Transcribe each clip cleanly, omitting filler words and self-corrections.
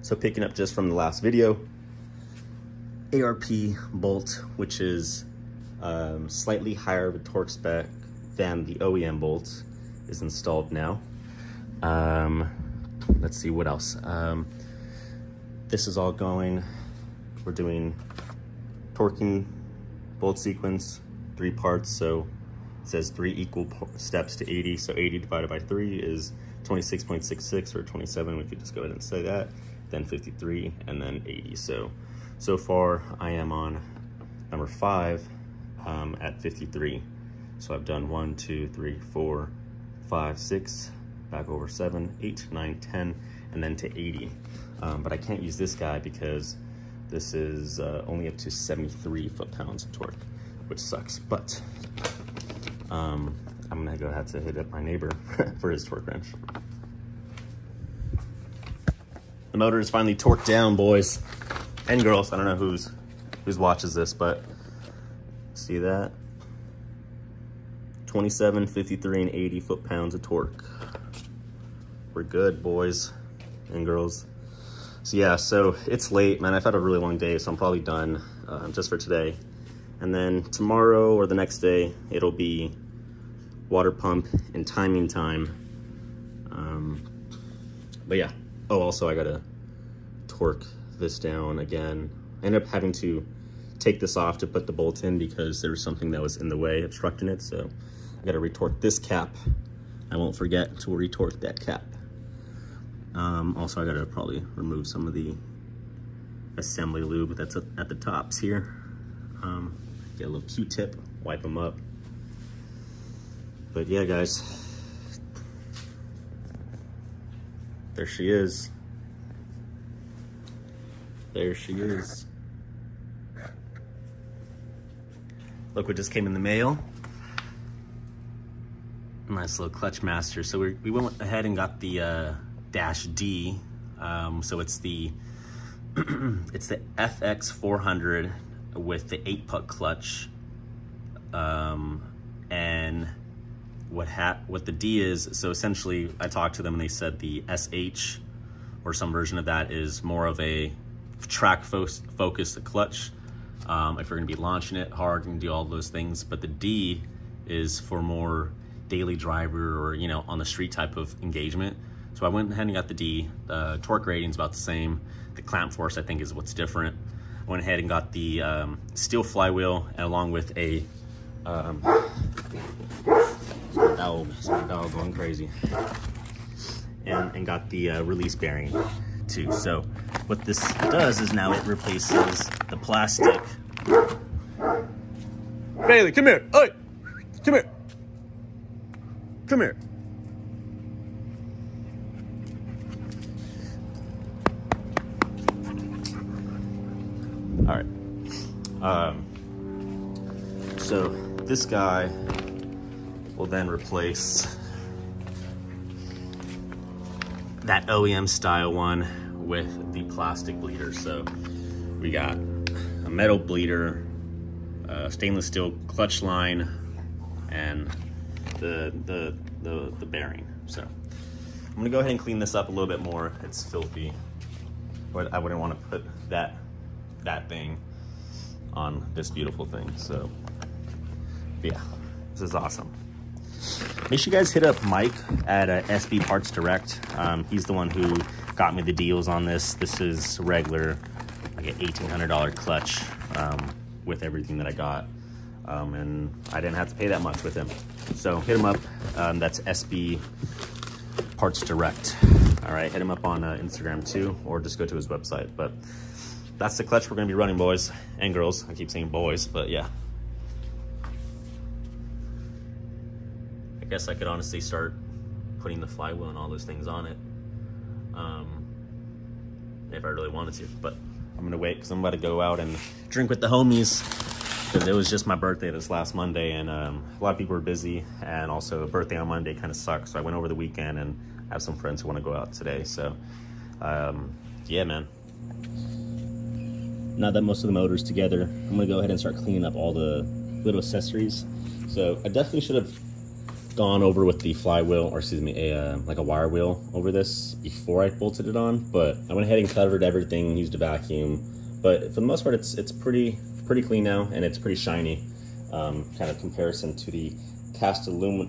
So picking up just from the last video, ARP bolt, which is slightly higher of a torque spec than the OEM bolt, is installed now. Let's see what else. This is all going, we're doing torquing bolt sequence, 3 parts. So it says 3 equal steps to 80. So 80 divided by 3 is 26.66 or 27. We could just go ahead and say that. Then 53 and then 80. So far I am on number 5 at 53. So I've done 1, 2, 3, 4, 5, 6, back over 7, 8, 9, 10, and then to 80. But I can't use this guy because this is only up to 73 foot-pounds of torque, which sucks. But I'm gonna go have to hit up my neighbor for his torque wrench. The motor is finally torqued down, boys and girls. I don't know who's watches this, but see that? 27, 53, and 80 foot-pounds of torque. We're good, boys and girls. So yeah, so it's late, man. I've had a really long day, so I'm probably done just for today. And then tomorrow or the next day, it'll be water pump and timing time. But yeah. Oh, also I gotta torque this down again. I ended up having to take this off to put the bolt in because there was something that was in the way, obstructing it. So I gotta retorque this cap. I won't forget to retorque that cap. Also, I gotta probably remove some of the assembly lube that's at the tops here. Get a little Q-tip, wipe them up. But yeah, guys, there she is. There she is. Look what just came in the mail. Nice little clutch master. So we went ahead and got the Dash D. So it's the it's the FX400 with the 8-puck clutch. And what the D is, so essentially I talked to them and they said the SH or some version of that is more of a track focused clutch. If you're gonna be launching it hard and do all those things, but the D is for more daily driver or, you know, on the street type of engagement. So I went ahead and got the D. The torque rating is about the same. The clamp force, I think, is what's different. I went ahead and got the steel flywheel and along with a valve going crazy, and got the release bearing too. So what this does is now it replaces the plastic. Bailey, come here. Oi, come here. Come here. All right. So this guy will then replace that OEM style one with the plastic bleeder. So we got a metal bleeder, stainless steel clutch line, and the bearing. So I'm gonna go ahead and clean this up a little bit more. It's filthy, but I wouldn't want to put that thing on this beautiful thing. So yeah, this is awesome. Make sure you guys hit up Mike at SB Parts Direct. He's the one who got me the deals on this. This is regular, like an $1,800 clutch with everything that I got. And I didn't have to pay that much with him. So hit him up. That's SB Parts Direct. All right, hit him up on Instagram too, or just go to his website. But that's the clutch we're gonna be running, boys and girls. I keep saying boys, but yeah. I guess I could honestly start putting the flywheel and all those things on it if I really wanted to, but I'm gonna wait because I'm about to go out and drink with the homies because it was just my birthday this last Monday, and a lot of people were busy, and also a birthday on Monday kind of sucks. So I went over the weekend and I have some friends who want to go out today. So yeah, man. Now that most of the motor's together, I'm gonna go ahead and start cleaning up all the little accessories. So I definitely should have gone over with the flywheel, or excuse me, like a wire wheel over this before I bolted it on, but I went ahead and covered everything, used a vacuum. But for the most part, it's pretty clean now, and it's pretty shiny. Kind of comparison to the cast aluminum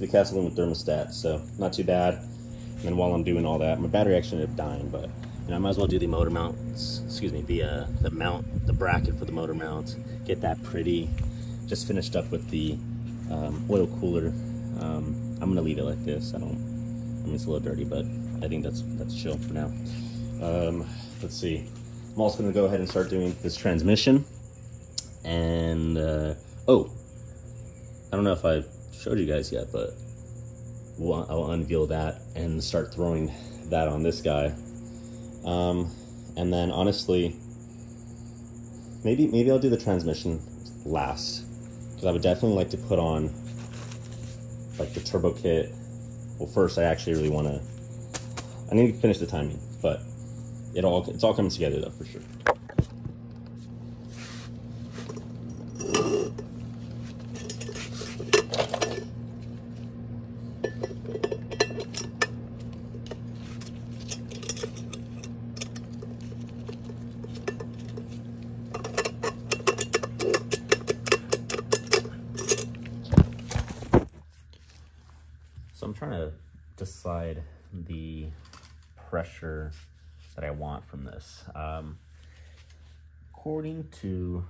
cast aluminum thermostat, so not too bad. And then while I'm doing all that, my battery actually ended up dying, but I might as well do the motor mounts. Excuse me, the mount, the bracket for the motor mount. Get that pretty. Just finished up with the oil cooler. I'm gonna leave it like this. I mean, it's a little dirty, but I think that's chill for now. Let's see. I'm also gonna go ahead and start doing this transmission. And oh, I don't know if I showed you guys yet, but I'll unveil that and start throwing that on this guy. And then honestly, maybe I'll do the transmission last, because I would definitely like to put on like the turbo kit. Well, first I actually really want to, I need to finish the timing, but it's all coming together though, for sure. So I'm trying to decide the pressure that I want from this. According to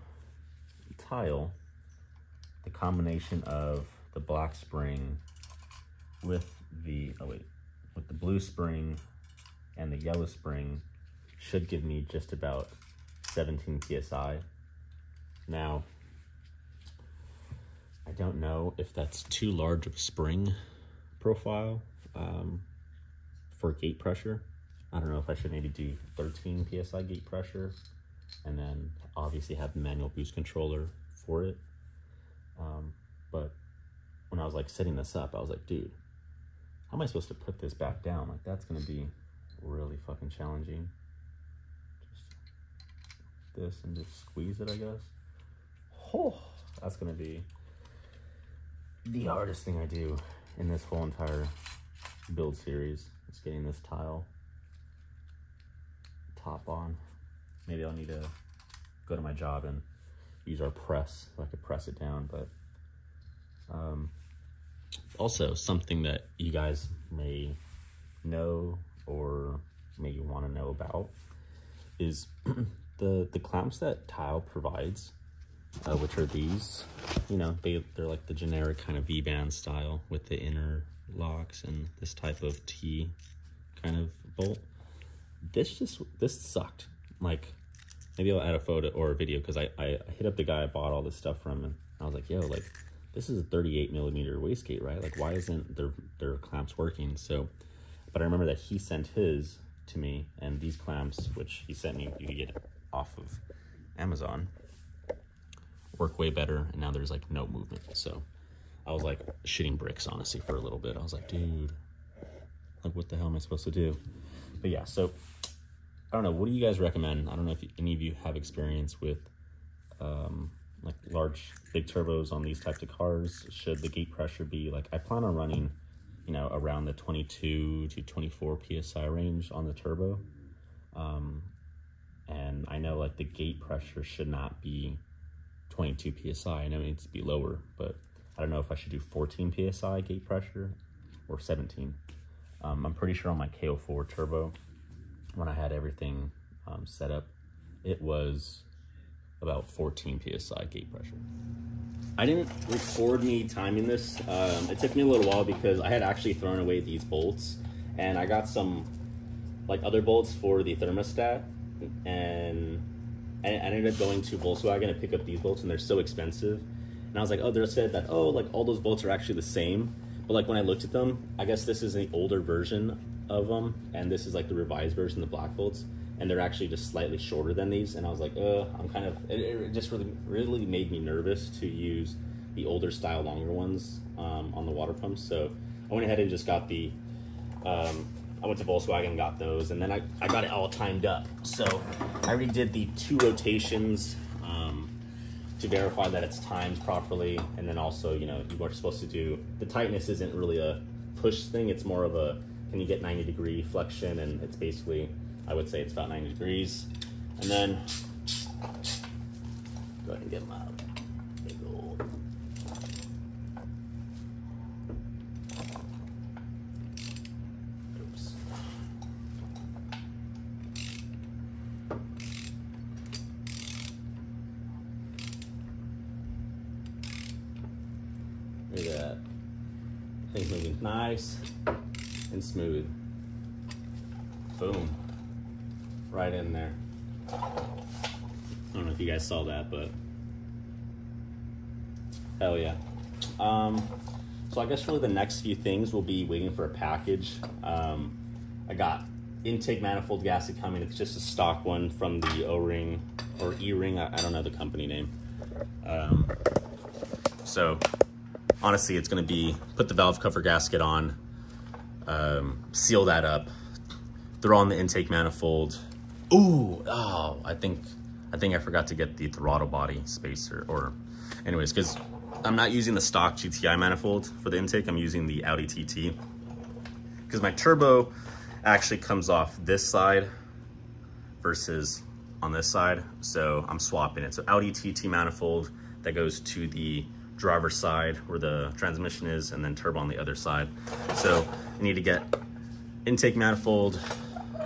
Tile, the combination of the black spring with the blue spring and the yellow spring should give me just about 17 psi. Now, I don't know if that's too large of a spring profile for gate pressure. I don't know if I should maybe do 13 psi gate pressure and then obviously have the manual boost controller for it. But when I was like setting this up, I was like, dude, how am I supposed to put this back down? Like, that's gonna be really fucking challenging. Just this and just squeeze it, I guess. Oh, that's gonna be the hardest thing I do in this whole entire build series. Is getting this tile top on. Maybe I'll need to go to my job and use our press so I could press it down. But also something that you guys may know or may want to know about is the clamps that Tile provides, which are these. You know, they're like the generic kind of V-band style with the inner locks and this type of T kind of bolt. This sucked. Like, maybe I'll add a photo or a video, because I hit up the guy I bought all this stuff from, and I was like, yo, like, this is a 38mm wastegate, right? Like, why isn't their clamps working? So, but I remember that he sent his to me, and these clamps, which he sent me, you could get off of Amazon, work way better, and now there's like no movement. So I was like shitting bricks, honestly, for a little bit. I was like, dude, like, what the hell am I supposed to do? But yeah, so I don't know, what do you guys recommend? I don't know if any of you have experience with like big turbos on these types of cars. Should the gate pressure be like, I plan on running, you know, around the 22 to 24 psi range on the turbo, and I know like the gate pressure should not be 22 psi. I know it needs to be lower, but I don't know if I should do 14 psi gate pressure or 17. I'm pretty sure on my Mk4 turbo, when I had everything set up, it was about 14 psi gate pressure. I didn't record me timing this. It took me a little while because I had actually thrown away these bolts, and I got some like other bolts for the thermostat, and I ended up going to Volkswagen to pick up these bolts, and they're so expensive. And I was like, oh, they said that, oh, like all those bolts are actually the same. But like when I looked at them, I guess this is the older version of them, and this is like the revised version, the black bolts, and they're actually just slightly shorter than these. And I was like, I'm kind of, it just really made me nervous to use the older style longer ones on the water pumps. So I went ahead and just got the, I went to Volkswagen and got those, and then I got it all timed up. So I already did the 2 rotations to verify that it's timed properly. And then also, you know, you are supposed to do, the tightness isn't really a push thing. It's more of a, can you get 90-degree flexion? And it's basically, I would say it's about 90 degrees. And then go ahead and get my big old look at that. Things moving nice and smooth. Boom. Right in there. I don't know if you guys saw that, but hell yeah. So I guess really the next few things will be waiting for a package. I got intake manifold gasket coming. It's just a stock one from the O-ring or E-ring. I don't know the company name. So honestly, it's gonna be put the valve cover gasket on, seal that up, throw on the intake manifold. Ooh, oh, I think I forgot to get the throttle body spacer, or anyways, because I'm not using the stock GTI manifold for the intake. I'm using the Audi TT because my turbo actually comes off this side versus on this side. So I'm swapping it. So Audi TT manifold that goes to the driver's side where the transmission is, and then turbo on the other side. So I need to get intake manifold,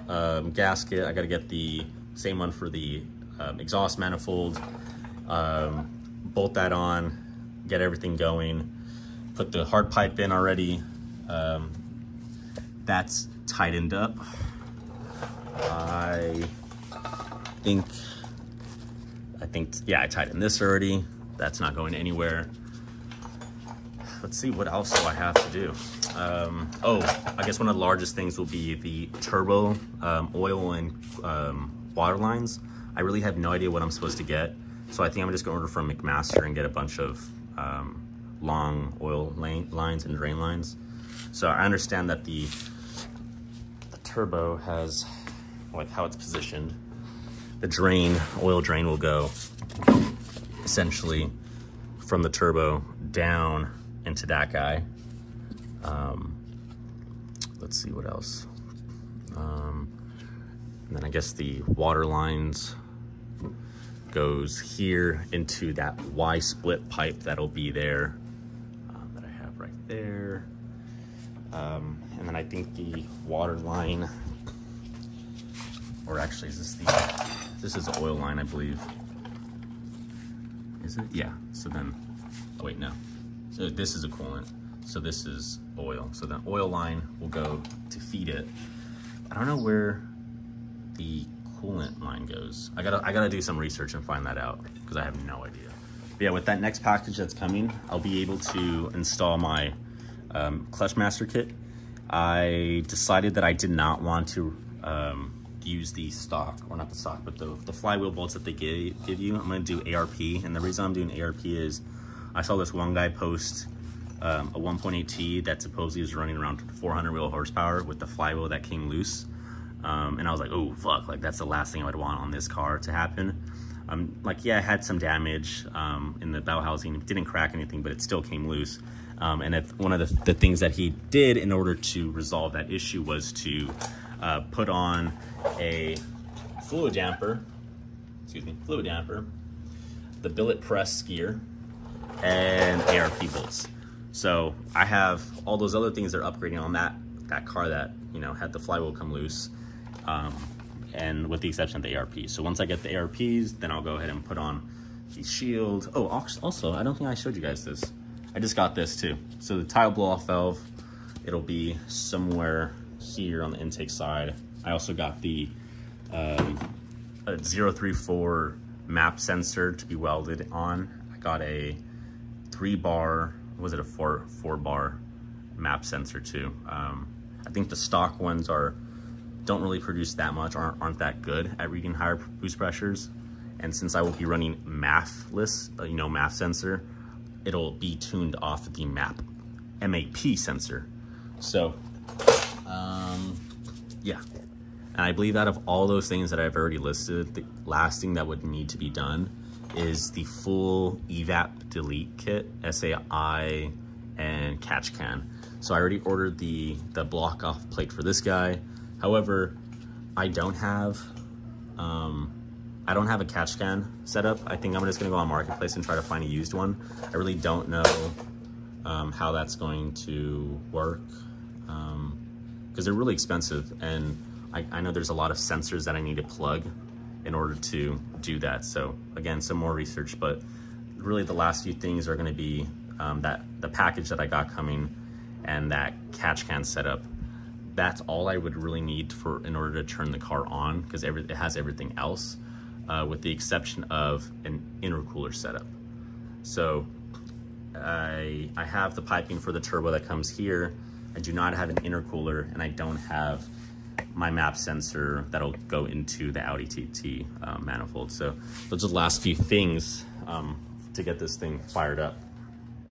gasket. I got to get the same one for the exhaust manifold, bolt that on, get everything going, put the hard pipe in already. That's tightened up. I think, yeah, I tightened this already. That's not going anywhere. Let's see, what else do I have to do? Oh, I guess one of the largest things will be the turbo oil and water lines. I really have no idea what I'm supposed to get. So I think I'm just gonna order from Mk4 and get a bunch of long oil lines and drain lines. So I understand that the turbo has, like how it's positioned, the oil drain will go essentially from the turbo down into that guy. Let's see what else. And then I guess the water lines goes here into that Y split pipe that'll be there, that I have right there. And then I think the water line, or actually this is the oil line, I believe. Is it? Yeah, so then, oh wait, no. So this is a coolant, so this is oil. So the oil line will go to feed it. I don't know where the coolant line goes. I gotta do some research and find that out because I have no idea. But yeah, with that next package that's coming, I'll be able to install my clutch master kit. I decided that I did not want to use the stock, or not the stock, but the flywheel bolts that they give you. I'm gonna do ARP, and the reason I'm doing ARP is I saw this one guy post a 1.8T that supposedly was running around 400 wheel horsepower with the flywheel that came loose. And I was like, oh, fuck, like that's the last thing I would want on this car to happen. Like, yeah, it had some damage in the bow housing. It didn't crack anything, but it still came loose. And one of the things that he did in order to resolve that issue was to put on a fluid damper, the billet press skier, and ARP bolts. So I have all those other things they're upgrading on that car that, you know, had the flywheel come loose, and with the exception of the ARP. So once I get the ARPs, then I'll go ahead and put on the shield. Oh, also, I don't think I showed you guys this. I just got this too. So the tile blow-off valve, it'll be somewhere here on the intake side. I also got the 034 map sensor to be welded on. I got a 3-bar, was it a 4-bar map sensor too. I think the stock ones don't really produce that much, aren't that good at reading higher boost pressures. And since I will be running MAF-less, MAF sensor, it'll be tuned off the MAP sensor. So, yeah. And I believe out of all those things that I've already listed, the last thing that would need to be done is the full evap delete kit, SAI and catch can. So I already ordered the block off plate for this guy. However, I don't have a catch can set up. I think I'm just gonna go on Marketplace and try to find a used one. I really don't know how that's going to work because they're really expensive, and I know there's a lot of sensors that I need to plug in order to do that. So again, some more research, but really the last few things are gonna be the package that I got coming and that catch can setup. That's all I would really need in order to turn the car on, because it has everything else, with the exception of an intercooler setup. So I have the piping for the turbo that comes here. I do not have an intercooler, and I don't have my map sensor that'll go into the Audi TT manifold. So those are the last few things to get this thing fired up.